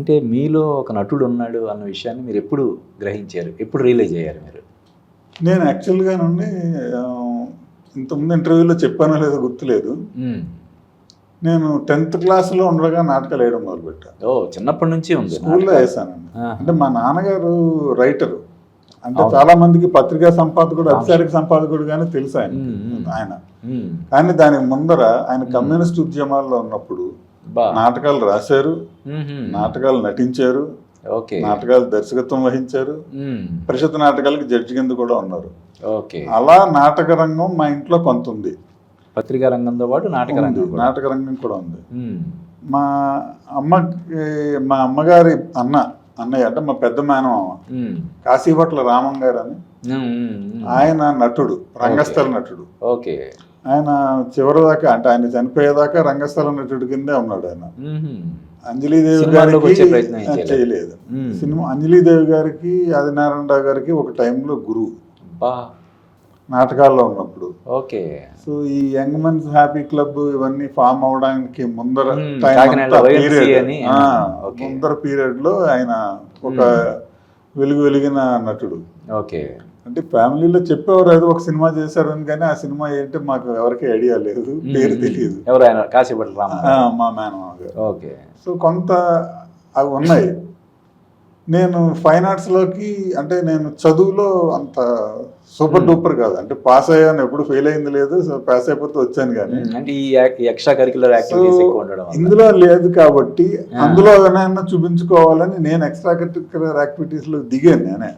అంటే మీలో ఒక నటుడు ఉన్నాడు అన్న విషయాన్ని మీరు ఎప్పుడు గ్రహించారు, ఎప్పుడు రియలైజ్ అయ్యారు మీరు? నేను యాక్చువల్గా నుండి ఇంతకుముందు ఇంటర్వ్యూలో చెప్పానో లేదో గుర్తులేదు. నేను 10th క్లాస్లో ఉండగా నాటకాలు వేయడం మొదలుపెట్టాను. ఓ, చిన్నప్పటి నుంచి ఉంది. స్కూల్లో వేసానండి. అంటే మా నాన్నగారు రైటరు, అంటే చాలా మందికి పత్రికా సంపాదకుడు, అధికారిక సంపాదకుడు కానీ తెలుసు ఆయన. కానీ దానికి ముందర ఆయన కమ్యూనిస్ట్ ఉద్యమాల్లో ఉన్నప్పుడు నాటకాలు రాశారు, నాటకాలు నటించారు, నాటకాలు దర్శకత్వం వహించారు, పరిషత్ నాటకాలకి జడ్జి కింద కూడా ఉన్నారు. అలా నాటక రంగం మా ఇంట్లో కొంత ఉంది. పత్రికా రంగంతో పాటు నాటక రంగం కూడా ఉంది. మా అమ్మగారి అన్నయ్య అంటే మా పెద్ద మేనమామ కాశీపట్ల రామం గారు అని, ఆయన నటుడు, రంగస్థల నటుడు. ఆయన చివరి దాకా, అంటే ఆయన చనిపోయేదాకా రంగస్థల నటుడి కిందే ఉన్నాడు. ఆయన అంజలీదేవి గారికి చేయలేదు సినిమా. అంజలీదేవి గారికి, ఆదినారాయణరావు గారికి ఒక టైంలో గురువు నాటకాల్లో ఉన్నప్పుడు. సో ఈ యంగ్ మెన్స్ హ్యాపీ క్లబ్ ఇవన్నీ ఫామ్ అవడానికి ముందర పీరియడ్ లో ఆయన ఒక వెలిగిన నటుడు. అంటే ఫ్యామిలీలో చెప్పేవారు అది ఒక సినిమా చేశారు అని, కానీ ఆ సినిమా ఏంటి మాకు ఎవరికి ఐడియా లేదు, పేరు తెలియదు. మా మేనమామ గారు. సో కొంత అవి ఉన్నాయి. నేను ఫైన్ ఆర్ట్స్లోకి, అంటే నేను చదువులో అంత సూపర్ డూపర్ కాదు, అంటే పాస్ అయ్యాను, ఎప్పుడు ఫెయిల్ అయింది లేదు. సో పాస్ అయిపోతే వచ్చాను. కానీ ఇందులో లేదు కాబట్టి అందులో ఏమైనా చూపించుకోవాలని నేను ఎక్స్ట్రా కరిక్యులర్ యాక్టివిటీస్లో దిగాను నేనే.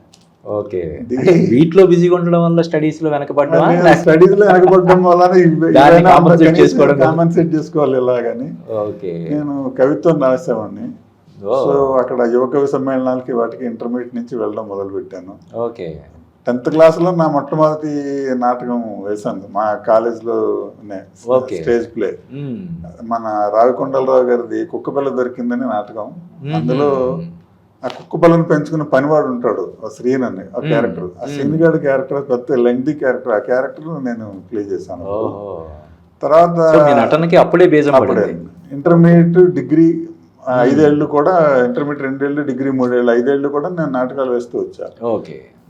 వీటిలో బిజీగా ఉండడం వల్ల స్టడీస్ లో వెనకబడడం వల్ల కాంపెన్సేట్ చేసుకోవాలి ఇలాగని నేను కవిత్వం రాసేవాడిని. సో అక్కడ యువ కవి సమ్మేళనాలకి వాటికి ఇంటర్మీడియట్ నుంచి వెళ్ళడం మొదలు పెట్టాను. 10th క్లాస్లో నా మొట్టమొదటి నాటకం వేశాను మా కాలేజ్లో, స్టేజ్ ప్లే. మన రావికొండలరావు గారిది కుక్కపిల్ల దొరికిందని నాటకం. అందులో ఆ కుక్కపిల్లని పెంచుకున్న పనివాడు ఉంటాడు, శ్రీన్ అని ఆ క్యారెక్టర్. ఆ శ్రీనిగాడి క్యారెక్టర్ కొత్త లెంగ్తీ క్యారెక్టర్. ఆ క్యారెక్టర్ నేను ప్లే చేశాను. తర్వాత అప్పుడే ఇంటర్మీడియట్, డిగ్రీ 5 ఏళ్ళు కూడా, ఇంటర్మీడియట్ 2 ఏళ్ళు, డిగ్రీ 3 ఏళ్ళు, 5 ఏళ్ళు కూడా నేను నాటకాలు వేస్తూ వచ్చాను.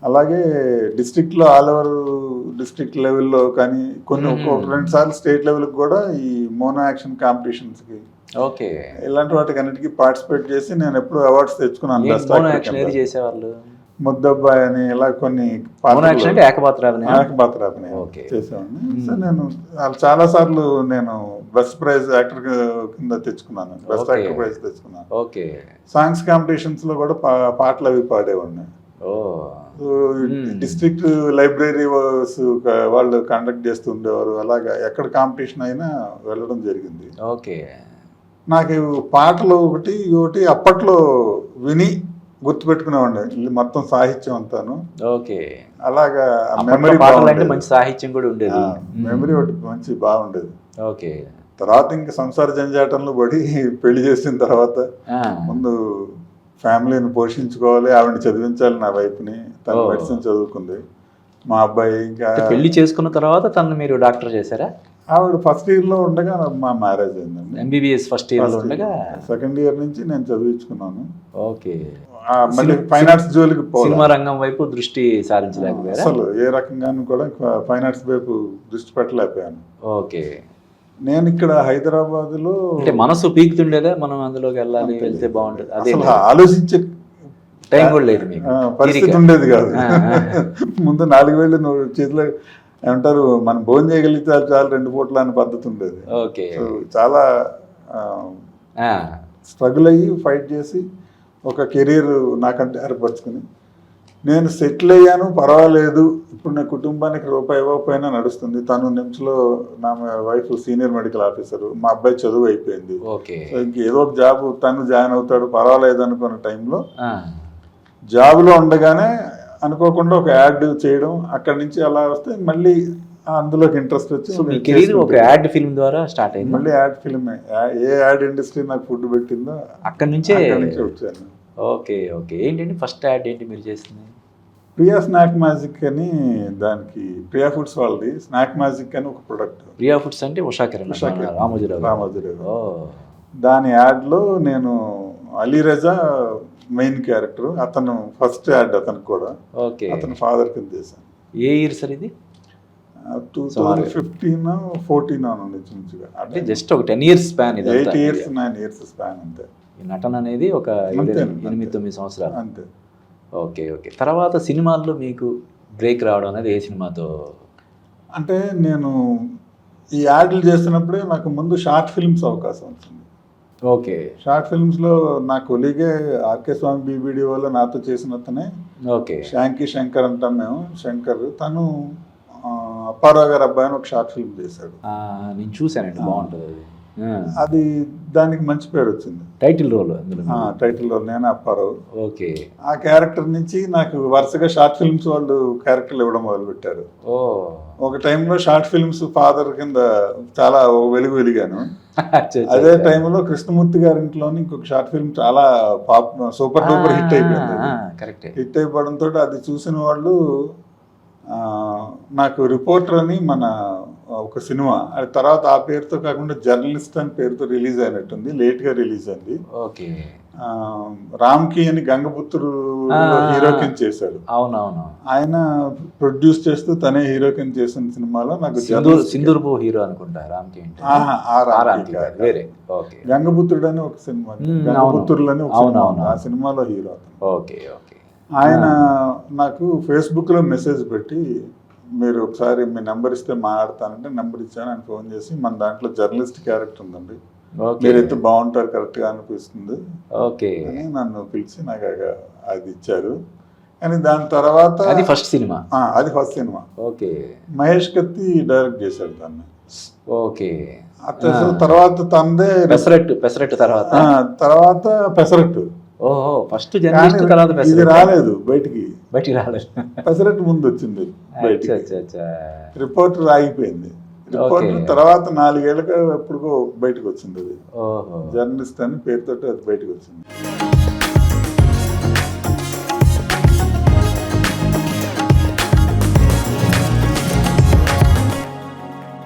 అలాగే డిస్ట్రిక్ట్లో, ఆల్ ఓవర్ డిస్ట్రిక్ట్ లెవెల్లో కానీ, కొన్ని 2 సార్లు స్టేట్ లెవెల్కి కూడా ఈ మోనో యాక్షన్ కాంపిటీషన్స్కి, ఇలాంటి వాటికి అన్నిటికీ పార్టిసిపేట్ చేసి నేను ఎప్పుడు అవార్డ్స్ తెచ్చుకున్నాను. ముద్దబ్బాయి అని ఇలా కొన్ని ఏకపాత్రాభినయం చేసేవాడిని. సో నేను చాలా సార్లు నేను బెస్ట్ ప్రైజ్ యాక్టర్ కింద తెచ్చుకున్నాను, బెస్ట్ యాక్టర్ ప్రైజ్ తెచ్చుకున్నాను. సాంగ్స్ కాంపిటీషన్స్ లో కూడా పాటలు అవి పాడేవాడిని. డిస్ట్రిక్ట్ లైబ్రరీ వాళ్ళు కండక్ట్ చేస్తూ ఉండేవారు. అలాగా ఎక్కడ కాంపిటీషన్ అయినా వెళ్ళడం జరిగింది. నాకు పాటలు ఒకటి అప్పట్లో విని గుర్తుపెట్టుకునేవాడిని మొత్తం సాహిత్యం అంతాను. అలాగా మెమరీ మంచి సాహిత్యం కూడా ఉండేది, మెమరీ ఒకటి మంచి బాగుండేది. తర్వాత ఇంకా సంసార జంజాటంలో పడి పెళ్లి చేసిన తర్వాత ముందు ఫ్యామిలీని పోషించుకోవాలి, ఆవిడని చదివించాలి. నా వైపుని తను మెడిసిన్ చదువుకుంది. మా అబ్బాయి ఇంకా పెళ్లి చేసుకున్న తర్వాత తను మీరు డాక్టర్ చేశారా? ఆవిడ ఫస్ట్ ఇయర్లో ఉండగా మా మ్యారేజ్ అయిందండి. MBBS ఫస్ట్ ఇయర్లో ఉండగా సెకండ్ ఇయర్ నుంచి నేను చదివించుకున్నాను. మళ్ళీ ఫైన్ ఆర్ట్స్ జోలికి సినిమా రంగం వైపు దృష్టి సారించలేకపోయారు? అసలు ఏ రకంగానూ కూడా ఫైన్ ఆర్ట్స్ వైపు దృష్టి పెట్టలేకపోయాను. నేను ఇక్కడ హైదరాబాద్లో మనసు పీకుతుండేదా, మనం అందులోకి వెళ్ళాలి, వెళ్తే బాగుంటుంది, అదే ఆలోచించే టైం కూడా లేదు, పరిస్థితి ఉండేది కాదు. ముందు 4 వేళ్ళు చేతిలో ఏమంటారు, మనం భోజనం చేయగలిగితే చాలా 2 పూటలు అనే పద్ధతి ఉండేది. చాలా స్ట్రగుల్ అయ్యి ఫైట్ చేసి ఒక కెరీర్ నాకంటే ఏర్పరచుకుని నేను సెటిల్ అయ్యాను. పర్వాలేదు, ఇప్పుడు నా కుటుంబానికి రూపాయి ఇవ్వకపోయినా నడుస్తుంది. తను నిమ్స్లో, నా వైఫ్ సీనియర్ మెడికల్ ఆఫీసర్, మా అబ్బాయి చదువు అయిపోయింది. ఇంకేదో ఒక జాబ్ తను జాయిన్ అవుతాడు, పర్వాలేదు అనుకున్న టైంలో జాబ్లో ఉండగానే అనుకోకుండా ఒక యాడ్ చేయడం, అక్కడి నుంచి అలా వస్తే మళ్ళీ అందులోకి ఇంట్రెస్ట్ వచ్చి ఒక యాడ్ ఫిల్మ్ ద్వారా స్టార్ట్ అయింది. మళ్ళీ యాడ్ ఫిల్మ్, ఏ యాడ్ ఇండస్ట్రీ నాకు ఫుడ్ పెట్టిందో అక్కడి నుంచే వచ్చాను. ఏంటండి ఫస్ట్ యాడ్ ఏంటి మీరు చేసింది? ప్రియా స్నాక్ మ్యాజిక్ అని, దానికి ప్రియా ఫుడ్స్ వాళ్ళది స్నాక్ మ్యాజిక్ అని ఒక ప్రొడక్ట్. ప్రియా ఫుడ్స్ అంటే ఉషా కిరణ్, రామోజీరావు. దాని యాడ్లో నేను అలీ రజా మెయిన్ క్యారెక్టర్, అతను ఫస్ట్ యాడ్ అతనికి కూడా, ఓకే. అతను ఫాదర్ కింద చేశాను. ఏ ఇయర్ సార్ ఇది? 2015-14 ఇంచుమించుగా, అంటే జస్ట్ ఒక 10 years స్పాన్ ఇది. 8 years 9 years స్పాన్ అంతే. ఈ నటన అనేది ఒక అంతే. 8-9 సంవత్సరాలు. అంతే. Okay okay. తర్వాత సినిమాల్లో మీకు బ్రేక్ రావడం అనేది ఏ సినిమాతో? అంటే నేను ఈ యాడ్లు చేస్తున్నప్పుడే నాకు ముందు షార్ట్ ఫిల్మ్స్ అవకాశం వచ్చింది. ఓకే షార్ట్ ఫిల్మ్స్లో నా కొలీగే ఆర్కే స్వామి బీబీడీఓలో నాతో చేసిన అతనే ఓకే శాంకీ శంకర్ అంటాం మేము, శంకర్. తను అప్పారావు గారు అబ్బాయి అని ఒక షార్ట్ ఫిల్మ్ చేశాడు. నేను చూశానండి, బాగుంటుంది అది. అది దానికి మంచి పేరు వచ్చింది. టైటిల్ రోల్ అందులో. టైటిల్ రోల్ నేను అప్పారావు. ఓకే. ఆ క్యారెక్టర్ నుంచి నాకు వరుసగా షార్ట్ ఫిల్మ్స్ వాళ్ళు క్యారెక్టర్లు ఇవ్వడం మొదలుపెట్టారు. ఓ ఒక టైంలో షార్ట్ ఫిల్మ్స్ ఫాదర్ కింద చాలా వెలిగాను. అదే టైంలో కృష్ణమూర్తి గారి ఇంట్లోని ఇంకొక షార్ట్ ఫిల్మ్ చాలా సూపర్ డూపర్ హిట్ అయిపోయింది. కరెక్ట్. హిట్ అయిపోవడంతో అది చూసిన వాళ్ళు నాకు రిపోర్టర్ అని మన ఒక సినిమా, అది తర్వాత ఆ పేరుతో కాకుండా జర్నలిస్ట్ అని పేరుతో రిలీజ్ అయినట్టుంది, లేట్గా రిలీజ్ అయింది. ఓకే. రామ్కి అని గంగపుత్రు హీరో కింద చేశాడు. అవునవును. ఆయన ప్రొడ్యూస్ చేస్తూ తనే హీరో కింద చేసిన సినిమాలో నాకు సింధూర్పు హీరో అనుకుంటా రామ్కి. వేరే. ఓకే. గంగపుత్రుడు అని ఒక సినిమా, గంగపుత్రులు అని ఒక సినిమా, ఆ సినిమాలో హీరో. Okay okay. ఆయన నాకు ఫేస్బుక్లో మెసేజ్ పెట్టి, మీరు ఒకసారి మీ నెంబర్ ఇస్తే మాట్లాడతానంటే నెంబర్ ఇచ్చాను. ఆయన ఫోన్ చేసి, మన దాంట్లో జర్నలిస్ట్ క్యారెక్టర్ ఉందండి, మీరైతే బాగుంటారు, కరెక్ట్గా అనిపిస్తుంది అని నన్ను పిలిచి నాకు అది ఇచ్చారు. కానీ దాని తర్వాత అది ఫస్ట్ సినిమా. అది ఫస్ట్ సినిమా. ఓకే. మహేష్ కత్తి డైరెక్ట్ చేశాడు దాన్ని. ఓకే. తర్వాత తందే పెసరట్టు తర్వాత పెసరట్టు. ఓహో, ఫస్ట్ జర్నలిస్ట్ తర్వాత ఇది రాలేదు బయటికి రాలేదు. పెసరట్టు ముందు వచ్చింది బయటికి. రిపోర్టర్ ఆగిపోయింది. రిపోర్టర్ తర్వాత 4 ఏళ్ళకి ఎప్పుడుకో బయటకు వచ్చింది. అది జర్నలిస్ట్ అని పేరుతో అది బయటకు వచ్చింది.